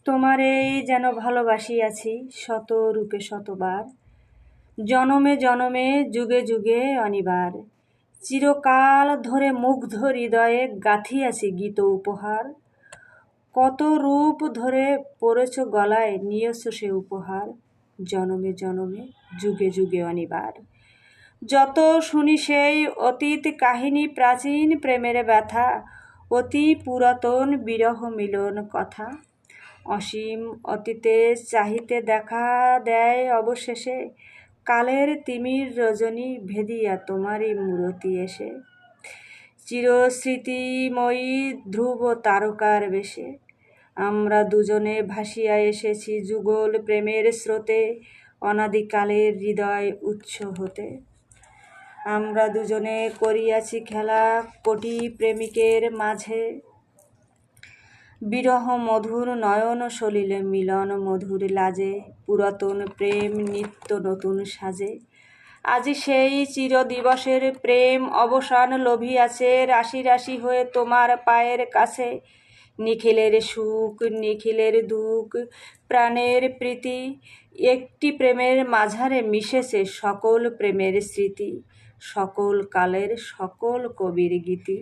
তোমারেই যেন ভালোবাসিয়াছি শত রূপে শতবার, জনমে জনমে যুগে যুগে অনিবার, চিরকাল ধরে মুগ্ধ হৃদয়ে গাঁথিয়াছি গীত উপহার, কত রূপ ধরে পড়েছ গলায় নিয়েছ সে উপহার, জনমে জনমে যুগে যুগে অনিবার। যত শুনি সেই অতীত কাহিনী, প্রাচীন প্রেমের ব্যথা, অতি পুরাতন বিরহ মিলন কথা, অসীম অতীতে চাহিতে দেখা দেয় অবশেষে কালের তিমির রজনী ভেদিয়া তোমারই মূরতি এসে, চিরস্মৃতিময়ী ধ্রুব তারকার বেশে আমরা দুজনে ভাসিয়া এসেছি যুগল প্রেমের স্রোতে, অনাদিকালের হৃদয় উৎস হতে। আমরা দুজনে করিয়াছি খেলা কোটি প্রেমিকের মাঝে, বিরহ মধুর নয়ন সলিলে মিলন মধুর লাজে, পুরাতন প্রেম নিত্য নতুন সাজে। আজি সেই চির দিবসের প্রেম অবসান লভিয়াছে, রাশি রাশি হয়ে তোমার পায়ের কাছে, নিখিলের সুখ নিখিলের দুঃখ প্রাণের প্রীতি, একটি প্রেমের মাঝারে মিশেছে সকল প্রেমের স্মৃতি, সকল কালের সকল কবির গীতি।